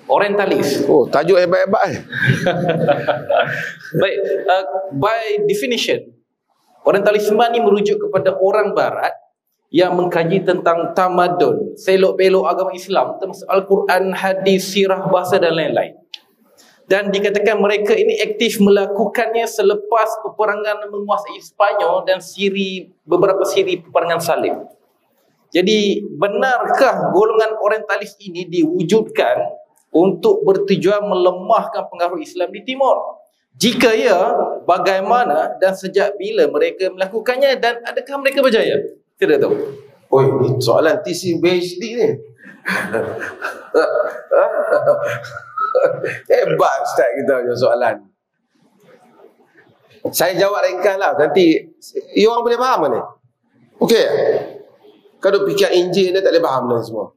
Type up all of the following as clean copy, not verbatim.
Orientalis. Oh, tajuk hebat-hebat. Baik, by definition, Orientalisme ni merujuk kepada orang barat yang mengkaji tentang tamadun, selok-belok agama Islam, termasuk Al-Quran, hadis, sirah, bahasa dan lain-lain. Dan dikatakan mereka ini aktif melakukannya selepas peperangan menguasai Sepanyol dan beberapa siri peperangan salib. Jadi benarkah golongan orientalis ini diwujudkan untuk bertujuan melemahkan pengaruh Islam di Timur? Jika ya, bagaimana dan sejak bila mereka melakukannya dan adakah mereka berjaya? Tidak tahu. Oh, ini soalan TC PhD ni. Hebat Ustaz kita punya soalan. Saya jawab ringkas lah. Nanti you orang boleh faham ni? Okey. Kalau fikir Injil ni tak boleh faham lah semua.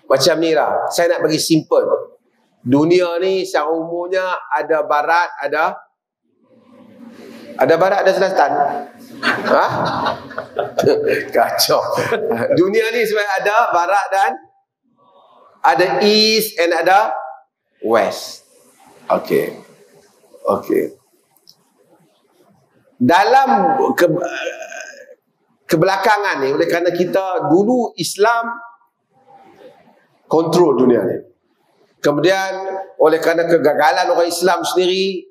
Macam ni lah. Saya nak bagi simple. Dunia ni secara umumnya ada barat, ada barat, ada selatan. Ha? Kacau. Dunia ni sebenarnya ada barat dan ada east and ada west. Okey. Okey. Dalam kebelakangan ni, oleh kerana kita dulu Islam kontrol dunia ni. Kemudian oleh kerana kegagalan orang Islam sendiri,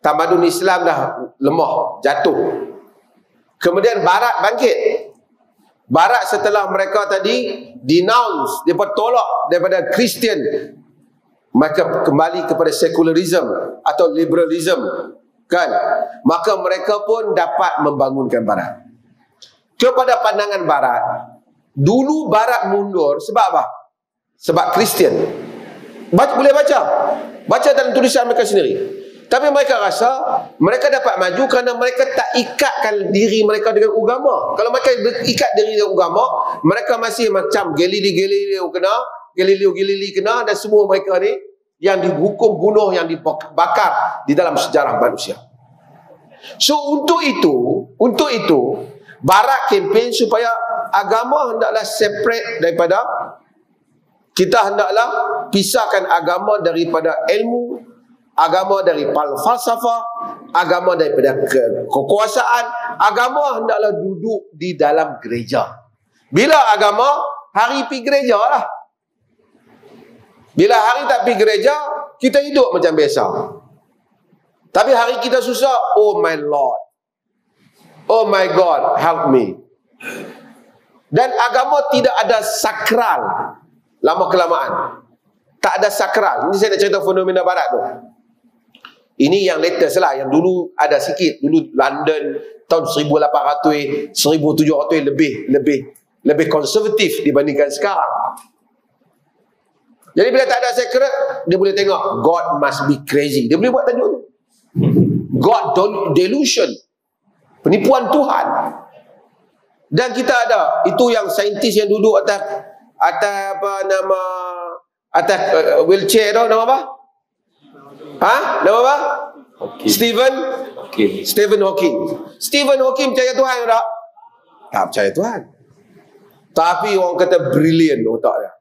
tamadun Islam dah lemah, jatuh. Kemudian Barat bangkit. Barat setelah mereka tadi denounce, mereka tolak daripada Kristian, mereka kembali kepada secularism atau liberalism, kan? Maka mereka pun dapat membangunkan Barat. Kepada pandangan Barat, dulu Barat mundur sebab apa? Sebab Kristian. Boleh baca dalam tulisan mereka sendiri. Tapi mereka rasa mereka dapat maju kerana mereka tak ikatkan diri mereka dengan agama. Kalau mereka ikat diri dengan agama, mereka masih macam Galileo kena, dan semua mereka ni yang dihukum bunuh, yang dibakar di dalam sejarah manusia. So untuk itu Barat kempen supaya agama hendaklah separate daripada, kita hendaklah pisahkan agama daripada ilmu, agama dari falsafah, agama daripada kekuasaan. Agama hendaklah duduk di dalam gereja. Bila agama, hari pergi gereja lah. Bila hari tak pergi gereja, kita hidup macam biasa. Tapi hari kita susah, oh my Lord, oh my God, help me. Dan agama tidak ada sakral. Lama-kelamaan tak ada sakral. Ini saya nak cerita fenomena Barat tu. Ini yang latest lah. Yang dulu ada sikit. Dulu London tahun 1800, 1700 lebih konservatif dibandingkan sekarang. Jadi bila tak ada sakral, dia boleh tengok God must be crazy. Dia boleh buat tajuk tu, God delusion, penipuan Tuhan. Dan kita ada itu yang saintis yang duduk atas apa nama, atas wheelchair tu, nama apa? Ha? Nama apa? Stephen Hawking. Stephen Hawking percaya Tuhan tak? Tak percaya Tuhan. Tapi orang kata brilliant otak dia.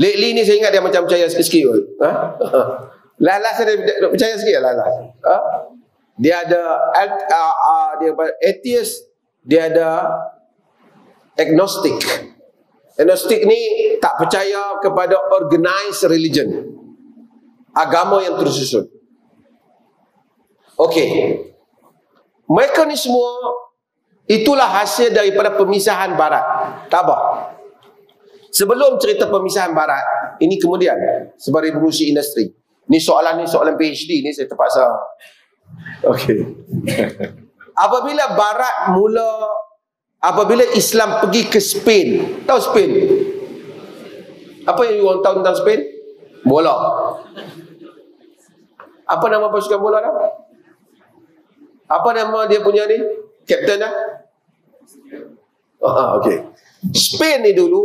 Lately ni saya ingat dia macam percaya sikit-sikit. Ha? Last dia percaya sikit lah. Ha? Dia ada dia atheist, dia ada agnostic. Agnostic ni tak percaya kepada organized religion, agama yang tersusun. Okey, mereka ni semua itulah hasil daripada pemisahan Barat. Tabah. Sebelum cerita pemisahan Barat, ini kemudian sebab revolusi industri. Ni soalan PhD ni saya terpaksa. Okey. Apabila Islam pergi ke Spain. Tahu Spain? Apa yang orang tahu tentang Spain? Bola. Apa nama pasukan bola dah? Apa nama dia punya ni? Kapten dah? Okey. Spain ni dulu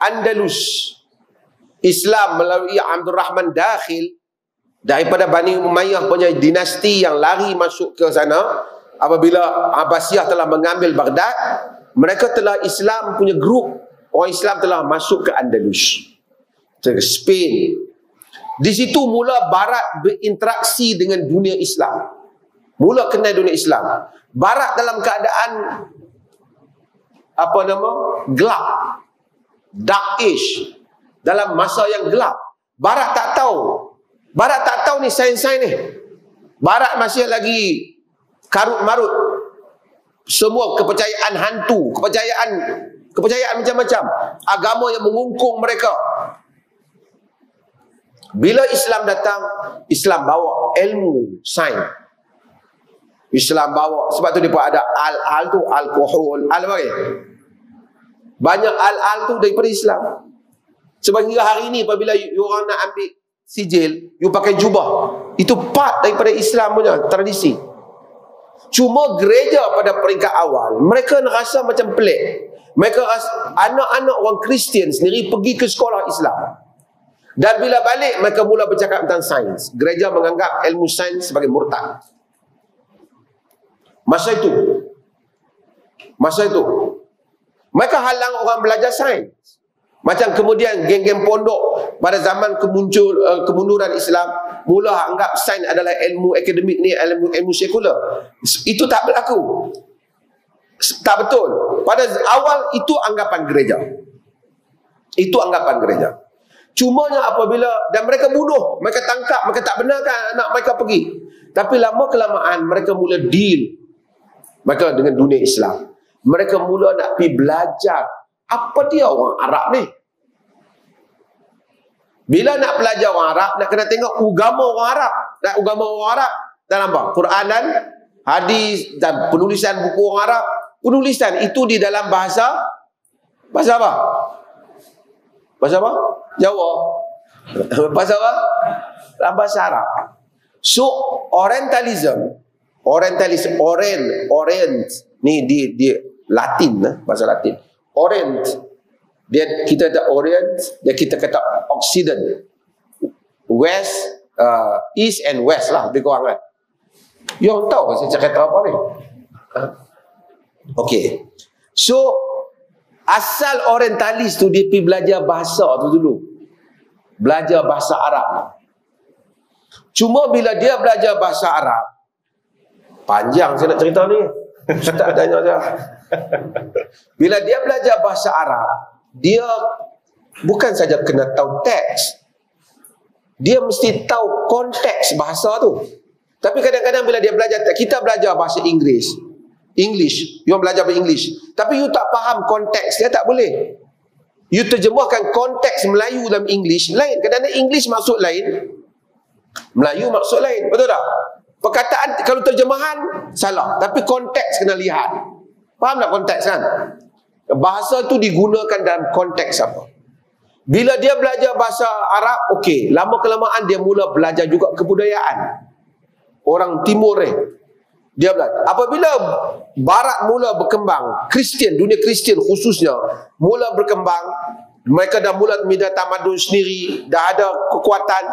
Andalus. Islam melalui Abdul Rahman Dakhil daripada Bani Umayyah punya dinasti yang lari masuk ke sana. Apabila Abbasiyah telah mengambil Baghdad, mereka telah Islam punya grup orang Islam telah masuk ke Andalus. Spain. Di situ mula Barat berinteraksi dengan dunia Islam. Mula kenal dunia Islam. Barat dalam keadaan gelap, dark age, dalam masa yang gelap. Barat tak tahu ni sains-sains ni. Barat masih lagi karut-marut. Semua kepercayaan hantu, kepercayaan macam-macam, agama yang mengungkung mereka. Bila Islam datang, Islam bawa ilmu sains. Islam bawa, sebab tu dia pun ada al-al tu, alkohol, apa ya? Banyak al-al tu daripada Islam. Sebab hingga hari ni apabila orang nak ambil sijil, you pakai jubah. Itu part daripada Islam punya tradisi. Cuma gereja pada peringkat awal, mereka rasa macam pelik. Mereka rasa, anak-anak orang Kristian sendiri pergi ke sekolah Islam. Dan bila balik, mereka mula bercakap tentang sains. Gereja menganggap ilmu sains sebagai murtad. Masa itu, mereka halang orang belajar sains. Macam kemudian geng-geng pondok pada zaman kemunduran Islam mula anggap sains adalah ilmu akademik ni, ilmu sekular. Itu tak berlaku. Tak betul. Pada awal itu anggapan gereja. Cumanya apabila, dan mereka bunuh, mereka tangkap, mereka tak benarkan anak mereka pergi. Tapi lama kelamaan mereka mula deal mereka dengan dunia Islam. Mereka mula nak pergi belajar apa dia orang Arab ni. Bila nak belajar orang Arab, nak kena tengok agama orang Arab. Dan agama orang Arab dalam apa? Quran dan hadis dan penulisan buku orang Arab. Penulisan itu di dalam bahasa apa? Bahasa apa? Jawa. Bahasa apa? Dalam bahasa Arab. So, Orient ni di Latin, bahasa Latin. Orient, kita kata Orient, dan kita kata Occident, West, East and West lah, lebih kurang kan. You tahu saya cakap apa ni? Okay. So, asal orientalis tu dia pergi belajar bahasa tu dulu. Belajar bahasa Arab. Cuma bila dia belajar bahasa Arab, panjang saya nak cerita ni. Ustaz tanya saya. Bila dia belajar bahasa Arab, dia bukan saja kena tahu teks, dia mesti tahu konteks bahasa tu. Tapi kadang-kadang bila dia belajar, kita belajar bahasa English, you belajar bahasa English, tapi you tak faham konteks, dia tak boleh. You terjemahkan konteks Melayu dalam English lain. Kadang-kadang English maksud lain, Melayu maksud lain, betul tak? Perkataan kalau terjemahan salah, tapi konteks kena lihat. Faham tak konteks kan? Bahasa tu digunakan dalam konteks apa? Bila dia belajar bahasa Arab, okey, lama kelamaan dia mula belajar juga kebudayaan orang timur ni. Dia belajar. Apabila Barat mula berkembang, Kristian, dunia Kristian khususnya mula berkembang, mereka dah mula media tamadun sendiri, dah ada kekuatan.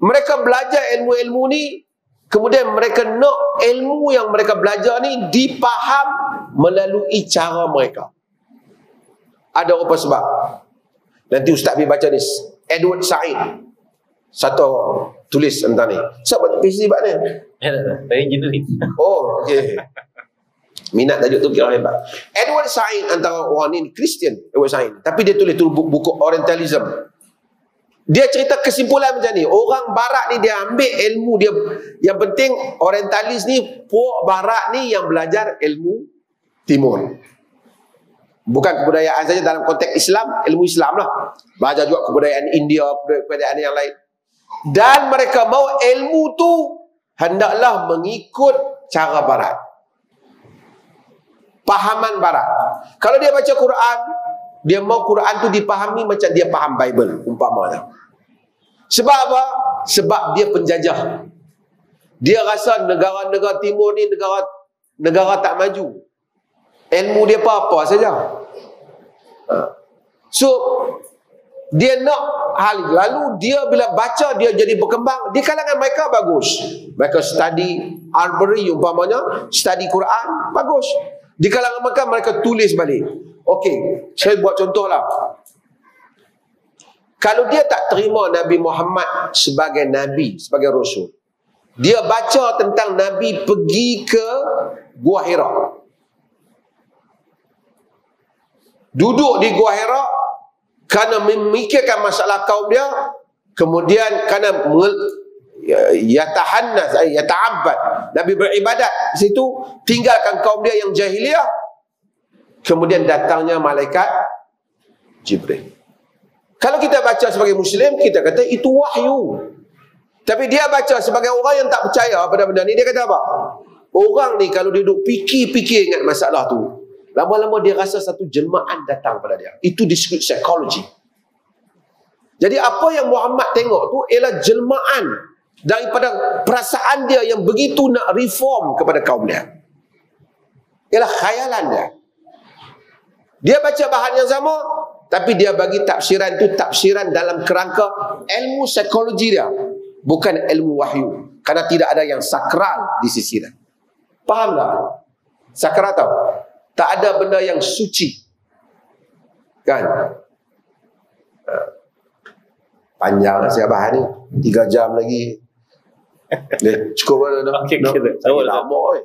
Mereka belajar ilmu-ilmu ni, kemudian mereka nak ilmu yang mereka belajar ni dipaham melalui cara mereka. Ada apa sebab? Nanti Ustaz pergi baca ni, Edward Said, satu orang tulis tentang ni. Siapa PhD buat ni? Saya engineering. Oh, okey. Minat tajuk tu kira hebat. Edward Said antara orang ni Kristian, Edward Said. Tapi dia tulis buku Orientalism. Dia cerita kesimpulan macam ni. Orang Barat ni dia ambil ilmu dia. Yang penting Orientalis ni, puak Barat ni yang belajar ilmu Timur. Bukan kebudayaan saja dalam konteks Islam, ilmu Islam lah. Belajar juga kebudayaan India, kebudayaan yang lain. Dan mereka mau ilmu tu hendaklah mengikut cara Barat. Pahaman Barat. Kalau dia baca Quran, dia mau Quran tu dipahami macam dia faham Bible, umpamanya. Sebab apa? Sebab dia penjajah. Dia rasa negara-negara timur ni negara tak maju. Ilmu dia apa-apa saja. So, dia nak hal. Lalu dia bila baca, dia jadi berkembang. Di kalangan mereka bagus. Mereka study Arbery umpamanya, study Quran, bagus. Di kalangan mereka tulis balik. Okey, saya buat contoh lah. Kalau dia tak terima Nabi Muhammad sebagai Nabi, sebagai Rasul, dia baca tentang Nabi pergi ke Gua Hira, duduk di Gua Hira kerana memikirkan masalah kaum dia, kemudian kerana yata'abbad, Nabi beribadat di situ, tinggalkan kaum dia yang jahiliah. Kemudian datangnya malaikat Jibril. Kalau kita baca sebagai Muslim, kita kata itu wahyu. Tapi dia baca sebagai orang yang tak percaya pada benda ni, dia kata apa? Orang ni kalau dia duduk fikir-fikir ingat masalah tu, lama-lama dia rasa satu jelmaan datang pada dia. Itu disebut psikologi. Jadi apa yang Muhammad tengok tu ialah jelmaan daripada perasaan dia yang begitu nak reform kepada kaum dia. Ialah khayalan dia. Dia baca bahan yang sama, tapi dia bagi tafsiran tu tafsiran dalam kerangka ilmu psikologi dia, bukan ilmu wahyu. Kerana tidak ada yang sakral di sisi dia. Faham tak? Sakral tahu? Tak ada benda yang suci. Kan? Panjang lah siap bahan ni. 3 jam lagi. Cukup mana dah? Okay, lama.